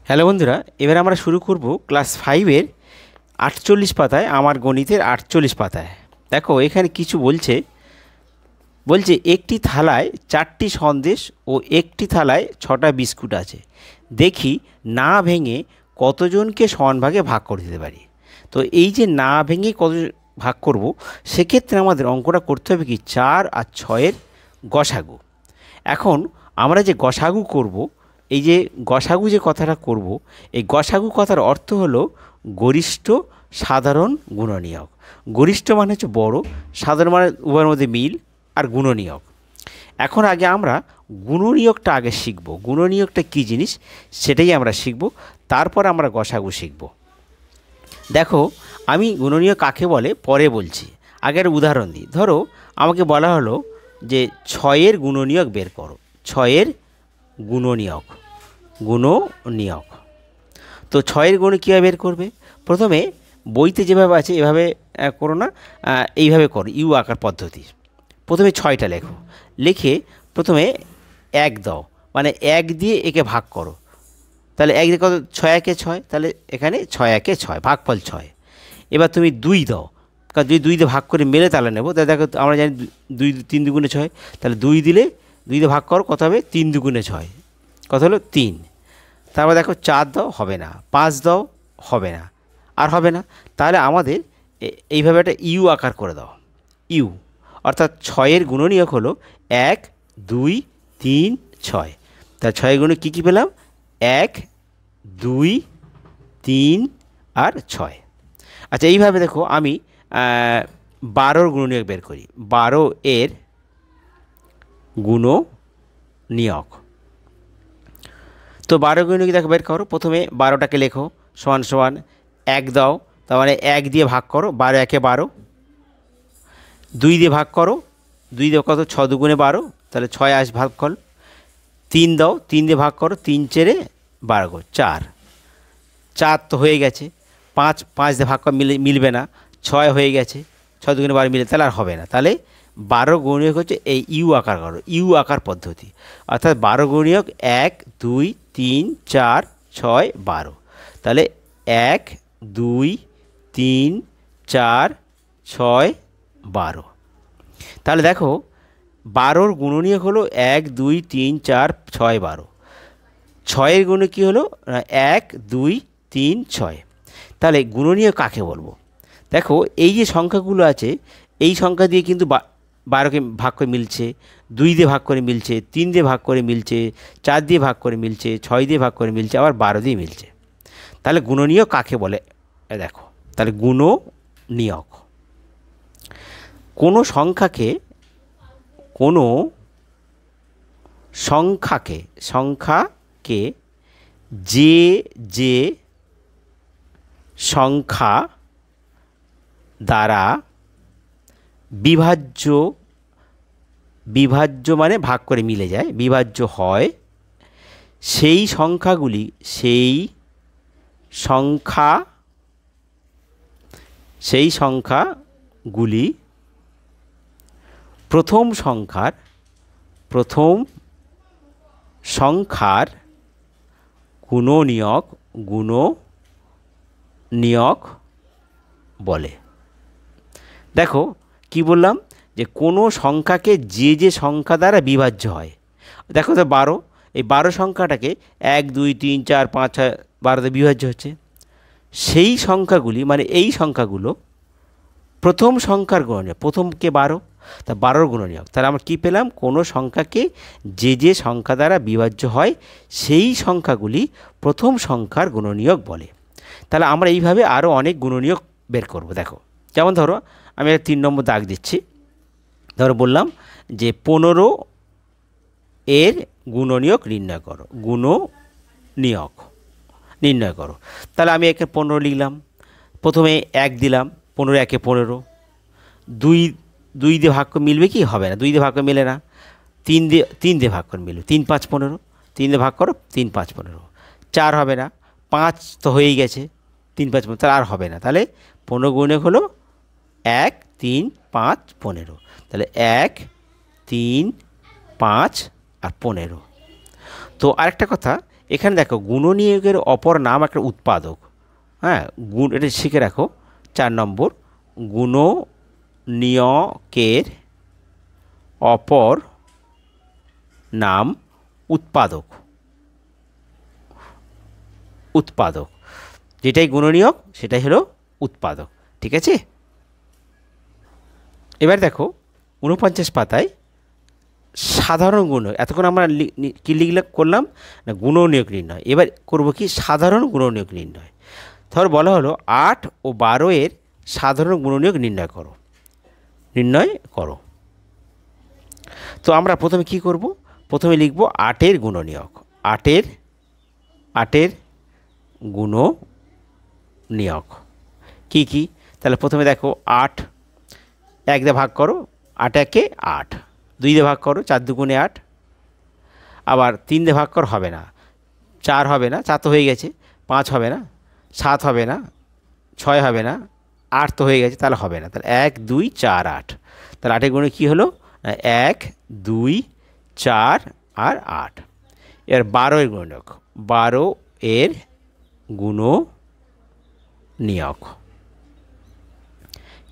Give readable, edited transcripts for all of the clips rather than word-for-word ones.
Hello বন্ধুরা, এবার আমরা শুরু করব ক্লাস 5-এর 48 পাতায়, আমার গণিতের 48 পাতায়। দেখো এখানে কিছু বলছে একটি থালায় 4টি সন্দেশ ও একটি থালায় 6টা বিস্কুট আছে। দেখি না ভেঙে কতজনকে সমান ভাগে ভাগ করে দিতে পারি। তো এই যে না ভেঙে কত ভাগ করব, সেক্ষেত্রে আমাদের অঙ্কটা করতে হবে কি 4 আর 6-এর গসাগু। এখন আমরা যে গসাগু করব, এই যে গসাগু যে কথাটা করব, এই গসাগু কথার অর্থ হলো গরিষ্ঠ সাধারণ গুণনীয়ক। গরিষ্ঠ মানে হচ্ছে বড়, সাধারণ মানে উভয়ের মধ্যে মিল, আর গুণনীয়ক। এখন আগে আমরা গুণনীয়কটা আগে শিখব। গুণনীয়কটা কী জিনিস সেটাই আমরা শিখব, তারপর আমরা গসাগু শিখব। দেখো আমি গুণনীয়ক কাকে বলে পরে বলছি, আগে একটা উদাহরণ দিই। ধরো আমাকে বলা হলো যে 6-এর গুণনীয়ক বের করো। 6-এর গুণনীয়ক তো 6-এর গুণ কীভাবে বের করবে? প্রথমে বইতে যেভাবে আছে এভাবে করো না, এইভাবে করো, ইউ আকার পদ্ধতি। প্রথমে 6টা লেখো, লিখে প্রথমে 1 দাও, মানে 1 দিয়ে একে ভাগ করো। তাহলে 1 দিয়ে কত? 6 একে 6, তাহলে এখানে 6 একে 6, ভাগফল 6। এবার তুমি 2 দাও, কারণ যদি 2 দিয়ে ভাগ করে মেলে তাহলে নেবো। তাহলে দেখো আমরা জানি 2 3 দুগুণে 6, তাহলে 2 দিলে 2 দিয়ে ভাগ করো, কত হবে? 3 দুগুণে 6, কত হলো? 3। তারপর দেখো 4 দাও, হবে না। 5 দাও, হবে না, আর হবে না। তাহলে আমাদের এইভাবে একটা ইউ আকার করে দাও, ইউ। অর্থাৎ 6-এর গুণনীয়ক হলো 1 2 3 6। তাহলে 6-এর গুণে কী কী পেলাম? 1 2 3 আর 6। আচ্ছা এইভাবে দেখো আমি 12-র গুণনীয়ক বের করি। 12-এর গুণনীয়ক, তো 12 গুণনীয়ক দেখো বের করো। প্রথমে 12টাকে লেখো, সমান সমান 1 দাও, তার মানে 1 দিয়ে ভাগ করো, 12 একে 12। 2 দিয়ে ভাগ করো, 2 দিয়ে কত? 6 দুগুণে 12, তাহলে 6 আস ভাগফল। 3 দাও, 3 দিয়ে ভাগ করো, 3 4 12, 4। 4 তো হয়ে গেছে। 5 দিয়ে ভাগ করা মিলবে না, 6 হয়ে গেছে, 6 দুগুণে 12 মিলে, তাহলে আর হবে না। তাহলে 12 গুণনীয়ক হচ্ছে এই ইউ আকার করো, ইউ আকার পদ্ধতি। অর্থাৎ 12 গুণনীয়ক 1 2 3 4 6 12। তাহলে 1 2 3 4 6 12। তাহলে দেখো 12-র গুণনীয়ক হলো 1 2 3 4 6 12। 6-এর গুণে কী হলো? 1 2 3 6। তাহলে গুণনীয়ক কাকে বলবো? দেখো এই যে সংখ্যাগুলো আছে, এই সংখ্যা দিয়ে কিন্তু 12কে ভাগ করে মিলছে, 2 দিয়ে ভাগ করে মিলছে, 3 দিয়ে ভাগ করে মিলছে, 4 দিয়ে ভাগ করে মিলছে, 6 দিয়ে ভাগ করে মিলছে, আবার 12 দিয়ে মিলছে। তাহলে গুণনীয়ক কাকে বলে? দেখো তাহলে গুণনীয়ক কোনো সংখ্যাকে যে যে সংখ্যা দ্বারা বিভাজ্য মানে ভাগ করে মিলে যায়, বিভাজ্য হয়, সেই সংখ্যাগুলি প্রথম সংখ্যার গুণনীয়ক বলে। দেখো কি বললাম, যে কোনো সংখ্যাকে যে যে সংখ্যা দ্বারা বিভাজ্য হয়। দেখো তো 12, এই 12 সংখ্যাটাকে 1 2 3 4 5 6 12তে বিভাজ্য হচ্ছে। সেই সংখ্যাগুলি মানে এই সংখ্যাগুলো প্রথম সংখ্যার গুণনীয়ক। প্রথমকে 12, তা 12-র গুণনীয়ক। তাহলে আমরা কী পেলাম? কোনো সংখ্যাকে যে যে সংখ্যা দ্বারা বিভাজ্য হয় সেই সংখ্যাগুলি প্রথম সংখ্যার গুণনীয়ক বলে। তাহলে আমরা এইভাবে আরও অনেক গুণনীয়ক বের করব। দেখো যেমন ধরো আমি একটা 3 নম্বর দাগ দিচ্ছি। ধরো বললাম যে 15-এর গুণনীয়ক নির্ণয় করো। তাহলে আমি একে 15 লিখলাম, প্রথমে 1 দিলাম, 15 একে 15। 2 দিয়ে ভাগ করে মিলবে কি? হবে না, 2 দিয়ে ভাগ করে মিলে না। 3 দিয়ে ভাগ করে মিলবে, 3 5 15, 3 দিয়ে ভাগ করো, 3 5 15। 4 হবে না, 5 তো হয়েই গেছে, 3 5 15, তাহলে আর হবে না। তাহলে 15 গুণনীয়ক হলো 1 3 5 15। তাহলে 1 3 5 আর 15। তো আরেকটা কথা, এখানে দেখো গুণনীয়কের অপর নাম একটা উৎপাদক। হ্যাঁ, এটা শিখে রাখো। 4 নম্বর, গুণনীয়কের অপর নাম উৎপাদক। উৎপাদক যেটাই গুণনীয়ক সেটাই হলো উৎপাদক। ঠিক আছে। এবার দেখো 49 পাতায় সাধারণ গুণনীয়ক। এতক্ষণ আমরা কী করলাম না, গুণনীয়ক নির্ণয়। এবার করব কি, সাধারণ গুণনীয়ক নির্ণয়। ধর বলা হলো 8 ও 12 এর সাধারণ গুণনীয়ক নির্ণয় করো। তো আমরা প্রথমে কি করব, প্রথমে লিখব 8 এর গুণনীয়ক। 8 এর গুণনীয়ক কি কি? তাহলে প্রথমে দেখো 8 1 দিয়ে ভাগ করো, 8 একে 8। 2 দিয়ে ভাগ করো, 4 দুগুণে 8। আবার 3 দিয়ে ভাগ কর, হবে না। 4 হবে না, 4 তো হয়ে গেছে। 5 হবে না, 7 হবে না, 6 হবে না, 8 তো হয়ে গেছে, তাহলে হবে না। তাহলে 1 2 4 8। তাহলে 8 এর গুণে কী হলো, 1 2 4 আর 8। এর 12 এর গুণনীয়ক। 12 এর গুণনীয়ক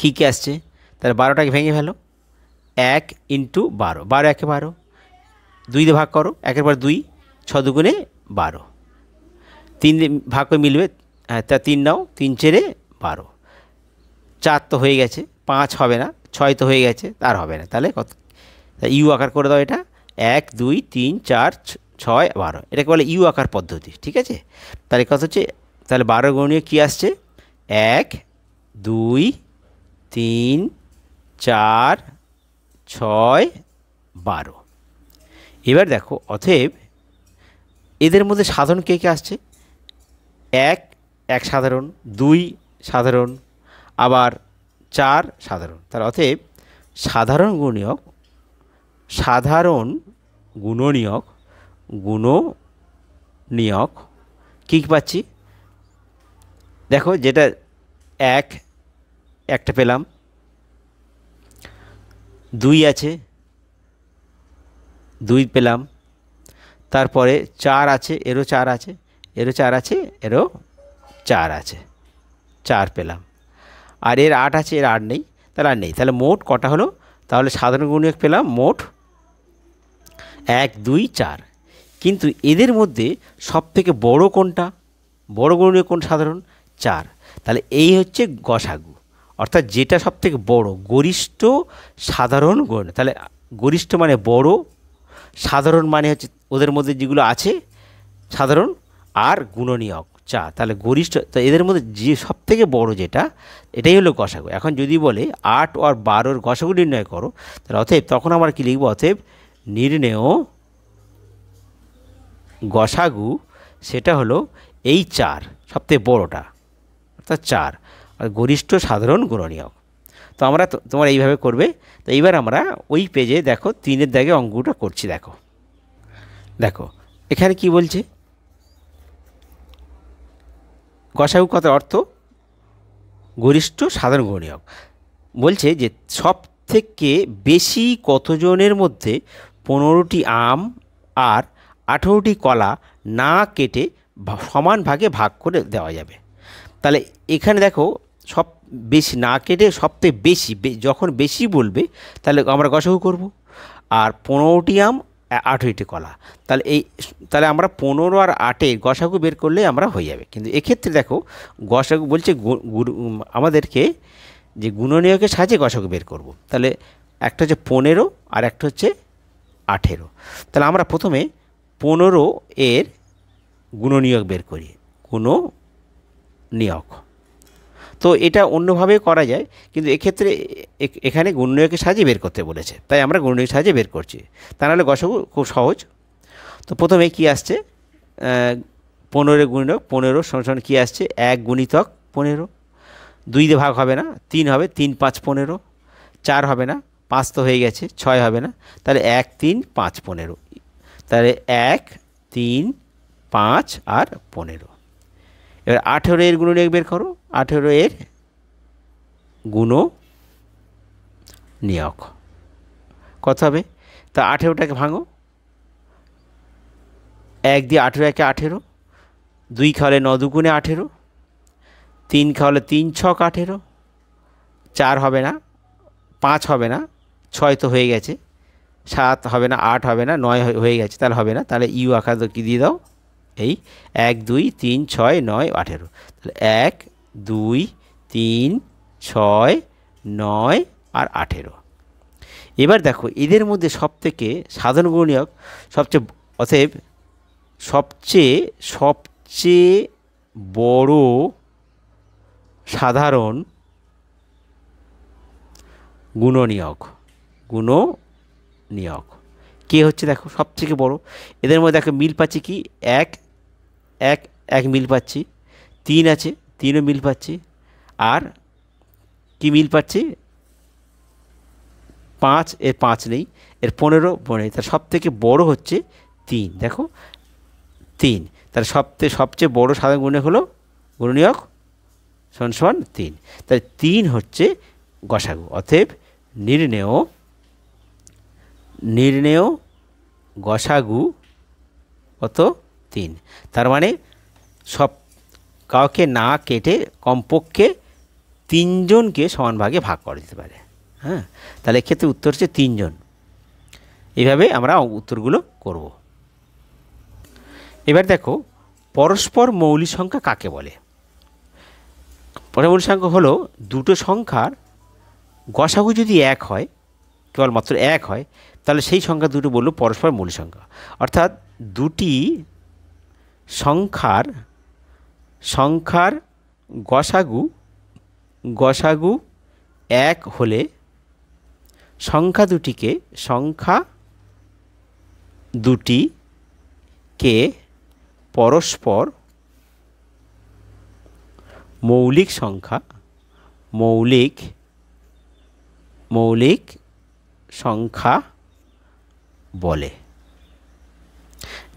কী কী আসছে? তাহলে 12টাকে ভেঙে ফেলো। 1 ইন্টু 12, 12 একে 12। 2 দিয়ে ভাগ করো, 1-এর পর 2, 6 দুগুণে 12। 3 দিয়ে ভাগ করে মিলবে, হ্যাঁ, তা 3 নাও, 3 4 12। 4 তো হয়ে গেছে, 5 হবে না, 6 তো হয়ে গেছে, আর হবে না। তাহলে কত? ইউ আকার করে দাও এটা। 1 2 3 4 6 12, এটাকে বলে ইউ আকার পদ্ধতি। ঠিক আছে। তাহলে কত হচ্ছে? তাহলে 12 গুণনীয়ক কী আসছে? 1 2 3 4 6 12। এবার দেখো, অতএব এদের মধ্যে সাধারণ কে কে আসছে? 1 সাধারণ, 2 সাধারণ, আবার 4 সাধারণ। তার অতএব সাধারণ গুণনীয়ক কী পাচ্ছি? দেখো, যেটা 1 একটা পেলাম, 2 আছে, 2 পেলাম, তারপরে 4 আছে, এরও 4 আছে, এরও 4 আছে, এরও 4 আছে, 4 পেলাম। আর এর 8 আছে, এর 8 নেই, তাহলে আর নেই। তাহলে মোট কটা হলো? তাহলে সাধারণ গুণনীয়ক পেলাম মোট 1 2 4। কিন্তু এদের মধ্যে সবথেকে বড় কোনটা? বড় গুণনীয়ক কোন সাধারণ? 4। তাহলে এই হচ্ছে গসাগু, অর্থাৎ যেটা সবথেকে বড়, গরিষ্ঠ সাধারণ গুণ। তাহলে গরিষ্ঠ মানে বড়, সাধারণ মানে হচ্ছে ওদের মধ্যে যেগুলো আছে সাধারণ, আর গুণনীয়ক 4। তাহলে গরিষ্ঠ, তো এদের মধ্যে যে সবথেকে বড় যেটা, এটাই হলো গসাগু। এখন যদি বলে 8 আর 12-র গসাগু নির্ণয় করো, তাহলে অতএব তখন আমরা কি লিখব? অতএব নির্ণেয় গসাগু, সেটা হলো এই 4, সবথেকে বড়টা, অর্থাৎ 4, আর গরিষ্ঠ সাধারণ গুণনীয়ক। তো আমরা তোমরা এইভাবে করবে। তো এইবার আমরা ওই পেজে দেখো 3-এর দাগে অঙ্কটা করছি। দেখো দেখো এখানে কি বলছে? গসাগু কত অর্থ? গরিষ্ঠ সাধারণ গুণনীয়ক। বলছে যে সব থেকে বেশি কতজনের মধ্যে 15টি আম আর 18টি কলা না কেটে সমান ভাগে ভাগ করে দেওয়া যাবে। তাহলে এখানে দেখো, সব বেশি না কেটে সবথেকে বেশি, যখন বেশি বলবে তাহলে আমরা গসাগু করব। আর 15টি আম 18টি কলা, তাহলে আমরা 15 আর 8-এর গসাগু বের করলে আমরা হয়ে যাবে। কিন্তু এক্ষেত্রে দেখো, গসাগু বলছে আমাদেরকে যে গুণনীয়কের সাহায্যে গসাগু বের করব। তাহলে একটা হচ্ছে 15 আর একটা হচ্ছে 18। তাহলে আমরা প্রথমে 15 এর গুণনীয়ক বের করি। গুণনীয়ক তো এটা অন্যভাবে করা যায়, কিন্তু এক্ষেত্রে এখানে গুণনীয়কের সাহায্যে বের করতে বলেছে, তাই আমরা গুণনীয়কের সাহায্যে বের করছি। তা নাহলে গসাগু খুব সহজ। তো প্রথমে কি আসছে? 15 গুণনীয়ক 15 সমান কী আসছে? 1 গুণিতক 15। 2 দিয়ে ভাগ হবে না, 3 হবে, 3 5 15। 4 হবে না, 5 তো হয়ে গেছে, 6 হবে না, তাহলে 1 3 5 15। তাহলে 1 3 5 আর 15। এবার 18 এর গুণনীয়ক বের করো। 18 এর গুণনীয়ক কত হবে? তা 18টাকে ভাঙো, 1 দিয়ে 18 একে 18, 2 খাওয়ালে 9 দুগুণে 18, 3 খাওয়ালে 3 ছক 18, 4 হবে না, 5 হবে না, 6 তো হয়ে গেছে, 7 হবে না, 8 হবে না, 9 হয়ে গেছে, তাহলে হবে না, তাহলে ইউ আকার কি দিয়ে দাও, এই 1 2 3 6 9 18, তাহলে 1 2 3 6 9 আর 18। এবার দেখো এদের মধ্যে সবথেকে সাধারণ গুণনীয়ক সবচেয়ে, অতএব সবচেয়ে বড় সাধারণ গুণনীয়ক কে হচ্ছে, দেখো সবথেকে বড়। এদের মধ্যে দেখো মিল পাচ্ছি কি, 1 1 1 মিল পাচ্ছি, 3 আছে 3ও মিল পাচ্ছি, আর কি মিল পাচ্ছি, 5, এর 5 নেই, এর 15 নেই, তার সবথেকে বড় হচ্ছে 3, দেখো 3, তার সবচেয়ে বড় সাধারণ গুণনীয়ক সমান 3, তাই 3 হচ্ছে গসাগু। অতএব নির্ণেয় গসাগু কত, 3। তার মানে সব কাউকে না কেটে কমপক্ষে 3 জনকে সমান ভাগে ভাগ করা যেতে পারে। হ্যাঁ, তাহলে এক্ষেত্রে উত্তর হচ্ছে 3 জন। এইভাবে আমরা উত্তরগুলো করব। এবার দেখো পরস্পর মৌলিক সংখ্যা কাকে বলে। পরস্পর মৌলিক সংখ্যা হলো দুটো সংখ্যার গসাগু যদি 1 হয়, কেবলমাত্র 1 হয়, তাহলে সেই সংখ্যা দুটো বললো পরস্পর মৌলিক সংখ্যা। অর্থাৎ দুটি সংখ্যার গসাগু 1 হলে সংখ্যা দুটিকে পরস্পর মৌলিক সংখ্যা বলে।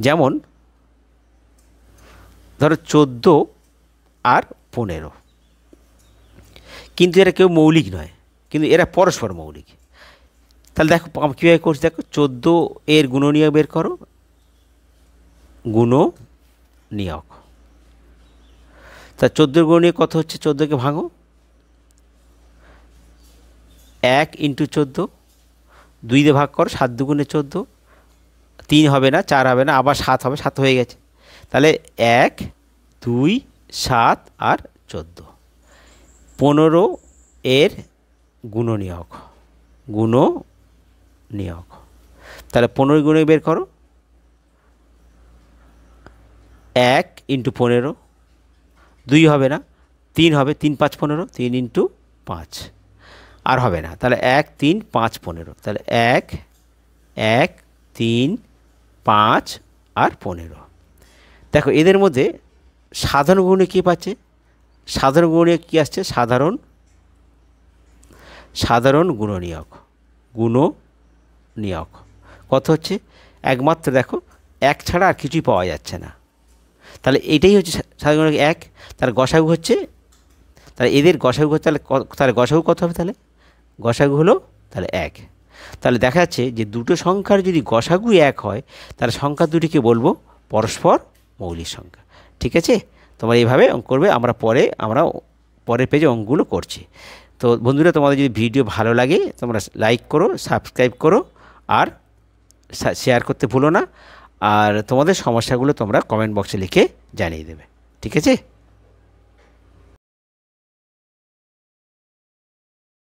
যেমন ধরো 14 আর 15, কিন্তু এরা কেউ মৌলিক নয়, কিন্তু এরা পরস্পর মৌলিক। তাহলে দেখো কীভাবে করছি, দেখো 14 এর গুণনীয়ক বের করো, গুণনীয়ক। তা 14 গুণনীয়ক কত হচ্ছে, 14কে ভাঙো, 1 × 14, 2 দিয়ে ভাগ করো, 7 দুগুণে 14, 3 হবে না, 4 হবে না, আবার 7 হবে, 7 হয়ে গেছে, তাহলে 1 2 7 আর 14। 15 এর গুণনীয়ক, তাহলে 15 গুণনীয়ক বের করো, 1 × 15, 2 হবে না, 3 হবে, 3 5 15, 3 × 5, আর হবে না, তাহলে 1 3 5 15, তাহলে 1 1 3 5 আর 15। দেখো এদের মধ্যে সাধারণ গুণে কী পাচ্ছে, সাধারণ গুণে কী আসছে, সাধারণ গুণনীয়ক কত হচ্ছে, একমাত্র দেখো 1 ছাড়া আর কিছুই পাওয়া যাচ্ছে না, তাহলে এটাই হচ্ছে সাধারণ গুণনীয়ক 1। তার গসাগু হচ্ছে, তাহলে এদের গসাগু হচ্ছে, তাহলে গসাগু কত হবে, তাহলে গসাগু হলো তাহলে 1। তাহলে দেখা যাচ্ছে যে দুটো সংখ্যার যদি গসাগু 1 হয়, তাহলে সংখ্যা দুটিকে বলবো পরস্পর মৌলিক সংখ্যা। ঠিক আছে, তোমরা এইভাবে অঙ্ক করবে, আমরা পরের পেজে অঙ্কগুলো করছি। তো বন্ধুরা, তোমাদের যদি ভিডিও ভালো লাগে তোমরা লাইক করো, সাবস্ক্রাইব করো, আর শেয়ার করতে ভুলো না। আর তোমাদের সমস্যাগুলো তোমরা কমেন্ট বক্সে লিখে জানিয়ে দেবে। ঠিক আছে।